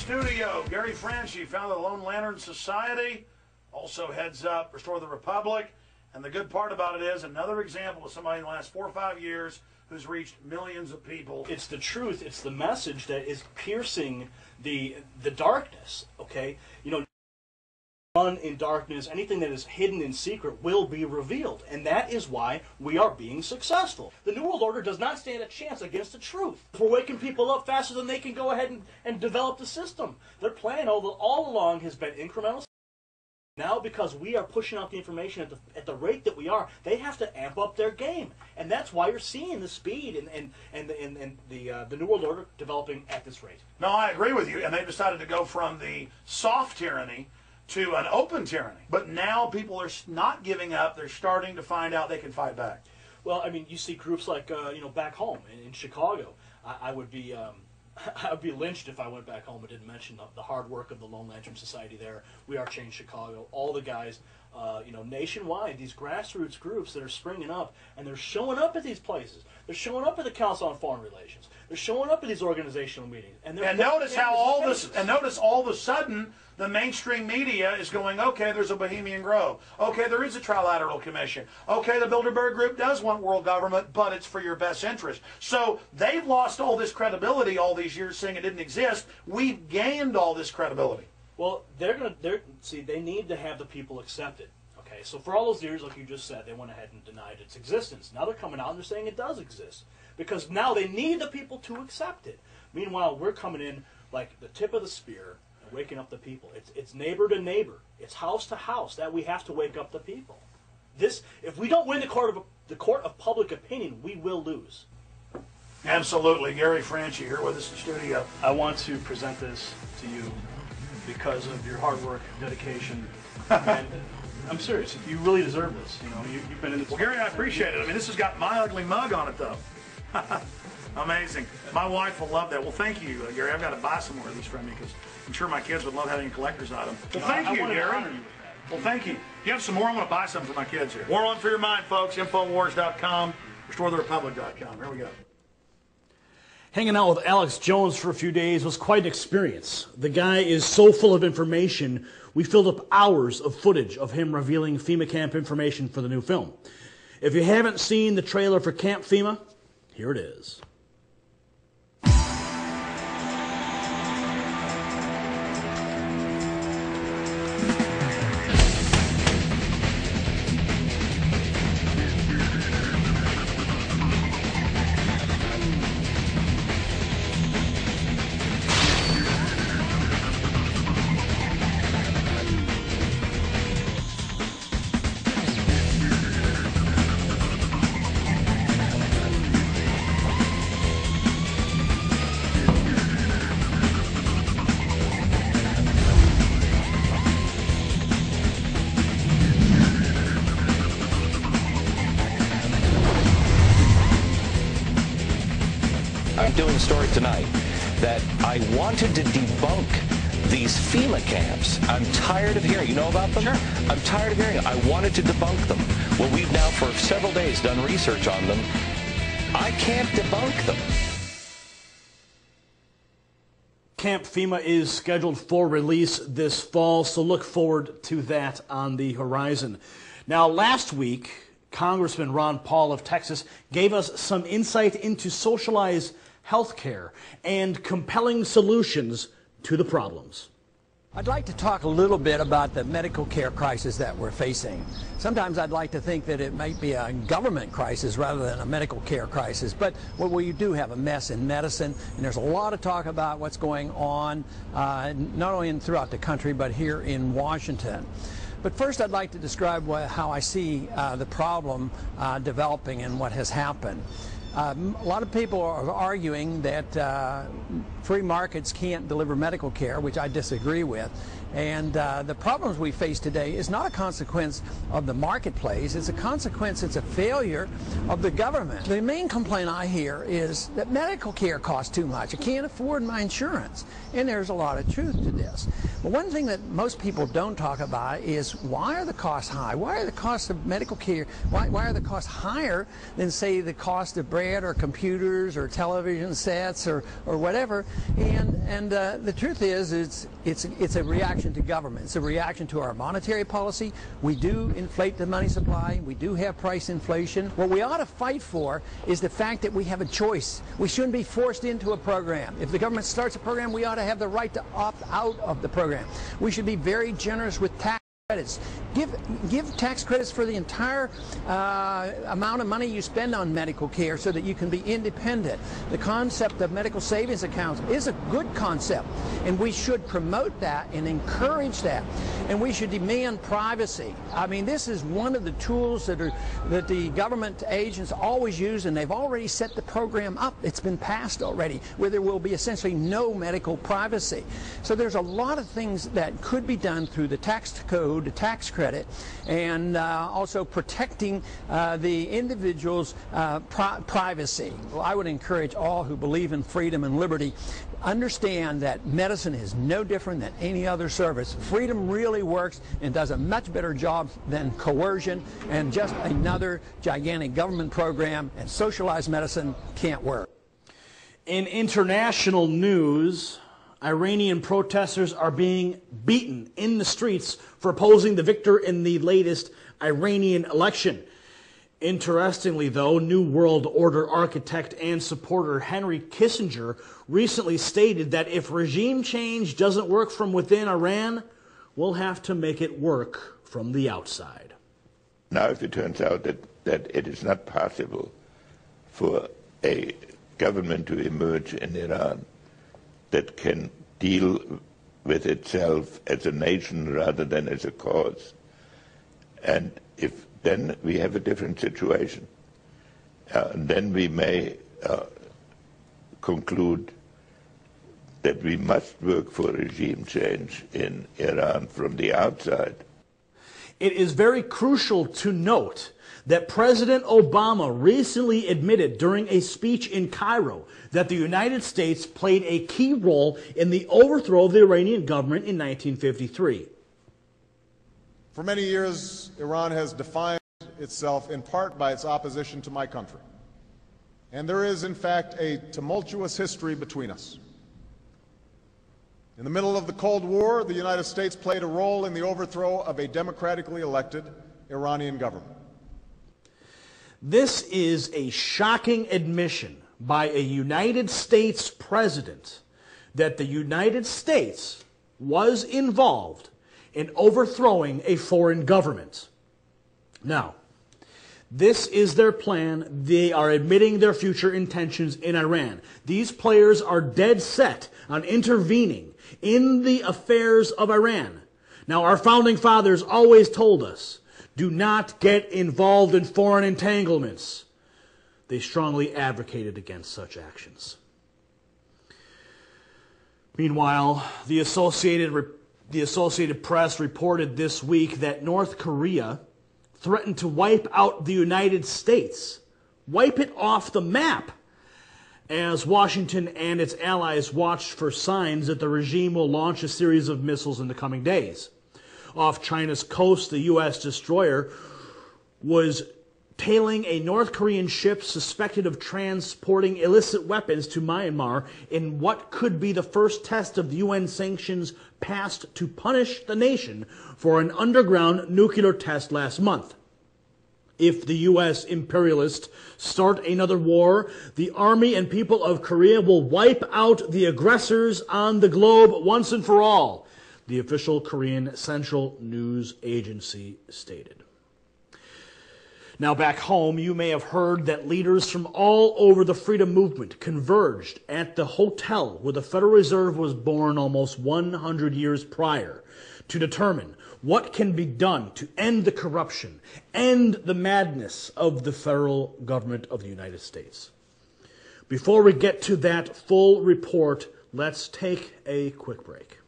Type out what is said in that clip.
studio, Gary Franchi, founder of the Lone Lantern Society, also heads up Restore the Republic. And the good part about it is another example of somebody in the last 4 or 5 years who's reached millions of people. It's the truth. It's the message that is piercing the darkness. Okay, you know, done in darkness, anything that is hidden in secret will be revealed, and that is why we are being successful. The New World Order does not stand a chance against the truth. We're waking people up faster than they can go ahead and develop the system. Their plan all along has been incremental. Now, because we are pushing out the information at the rate that we are, they have to amp up their game, and that's why you're seeing the speed and the New World Order developing at this rate. No, I agree with you, and they've decided to go from the soft tyranny to an open tyranny. But now people are not giving up. They're starting to find out they can fight back. Well, I mean, you see groups like back home in Chicago. I would be lynched if I went back home and didn't mention the hard work of the Lone Lantern Society there. We Are Change Chicago. All the guys, nationwide, these grassroots groups that are springing up, and they're showing up at these places. They're showing up at the Council on Foreign Relations. They're showing up at these organizational meetings. And notice how all of a sudden the mainstream media is going, okay, there's a Bohemian Grove. Okay, there is a Trilateral Commission. Okay, the Bilderberg Group does want world government, but it's for your best interest. So they've lost all this credibility all these years saying it didn't exist. We've gained all this credibility. Well, they need to have the people accept it. Okay, so for all those years, like you just said, they went ahead and denied its existence. Now they're coming out and they're saying it does exist, because now they need the people to accept it. Meanwhile, we're coming in like the tip of the spear and waking up the people. It's neighbor to neighbor. It's house to house that we have to wake up the people. If we don't win the court of public opinion, we will lose. Absolutely. Gary Franchi here with us in the studio. I want to present this to you because of your hard work, dedication, and I'm serious. You really deserve this. You've been in this. Well, Gary, I appreciate it. I mean, this has got my ugly mug on it, though. Amazing. My wife will love that. Well, thank you, Gary. I've got to buy some more of these from you because I'm sure my kids would love having a collector's item. Well, thank you, Gary. Well, thank you. You have some more? I'm going to buy some for my kids here. War on for your mind, folks. Infowars.com, RestoreTheRepublic.com. Here we go. Hanging out with Alex Jones for a few days was quite an experience. The guy is so full of information, we filled up hours of footage of him revealing FEMA camp information for the new film. If you haven't seen the trailer for Camp FEMA, here it is. Doing a story tonight that I wanted to debunk these FEMA camps. I'm tired of hearing. You know about them? Sure. I'm tired of hearing. I wanted to debunk them. Well, we've now for several days done research on them. I can't debunk them. Camp FEMA is scheduled for release this fall, so look forward to that on the horizon. Now, last week, Congressman Ron Paul of Texas gave us some insight into socialized health care and compelling solutions to the problems. I'd like to talk a little bit about the medical care crisis that we're facing. Sometimes I'd like to think that it might be a government crisis rather than a medical care crisis, but we do have a mess in medicine, and there's a lot of talk about what's going on, not only throughout the country, but here in Washington. But first I'd like to describe how I see the problem developing and what has happened. A lot of people are arguing that free markets can't deliver medical care, which I disagree with. And the problems we face today is not a consequence of the marketplace. It's a consequence, it's a failure of the government. The main complaint I hear is that medical care costs too much. I can't afford my insurance. And there's a lot of truth to this. But one thing that most people don't talk about is why are the costs high? Why are the costs of medical care, why are the costs higher than, say, the cost of bread or computers or television sets or whatever? And the truth is, it's a reaction to government. It's a reaction to our monetary policy. We do inflate the money supply. We do have price inflation. What we ought to fight for is the fact that we have a choice. We shouldn't be forced into a program. If the government starts a program, we ought to have the right to opt out of the program. We should be very generous with tax credits. Give tax credits for the entire amount of money you spend on medical care so that you can be independent. The concept of medical savings accounts is a good concept, and we should promote that and encourage that. And we should demand privacy. I mean, this is one of the tools that the government agents always use, and they've already set the program up. It's been passed already, where there will be essentially no medical privacy. So there's a lot of things that could be done through the tax code, the tax credit, and also protecting the individual's privacy. Well, I would encourage all who believe in freedom and liberty, understand that medicine is no different than any other service. Freedom really works and does a much better job than coercion and just another gigantic government program, and socialized medicine can't work. In international news, Iranian protesters are being beaten in the streets for opposing the victor in the latest Iranian election. Interestingly, though, New World Order architect and supporter Henry Kissinger recently stated that if regime change doesn't work from within Iran, we'll have to make it work from the outside. Now, if it turns out that it is not possible for a government to emerge in Iran that can deal with itself as a nation rather than as a cause, and if then we have a different situation. Then we may conclude that we must work for regime change in Iran from the outside. It is very crucial to note that President Obama recently admitted during a speech in Cairo that the United States played a key role in the overthrow of the Iranian government in 1953. For many years, Iran has defined itself in part by its opposition to my country. And there is, in fact, a tumultuous history between us. In the middle of the Cold War, the United States played a role in the overthrow of a democratically elected Iranian government. This is a shocking admission by a United States president that the United States was involved in overthrowing a foreign government. Now, this is their plan. They are admitting their future intentions in Iran. These players are dead set on intervening in the affairs of Iran. Now, our founding fathers always told us, do not get involved in foreign entanglements. They strongly advocated against such actions. Meanwhile, the Associated Press reported this week that North Korea threatened to wipe out the United States, wipe it off the map, as Washington and its allies watched for signs that the regime will launch a series of missiles in the coming days. Off China's coast, the U.S. destroyer was tailing a North Korean ship suspected of transporting illicit weapons to Myanmar in what could be the first test of the UN sanctions passed to punish the nation for an underground nuclear test last month. If the U.S. imperialists start another war, the army and people of Korea will wipe out the aggressors on the globe once and for all, the official Korean Central News Agency stated. Now back home, you may have heard that leaders from all over the freedom movement converged at the hotel where the Federal Reserve was born almost 100 years prior to determine what can be done to end the corruption, end the madness of the federal government of the United States. Before we get to that full report, let's take a quick break.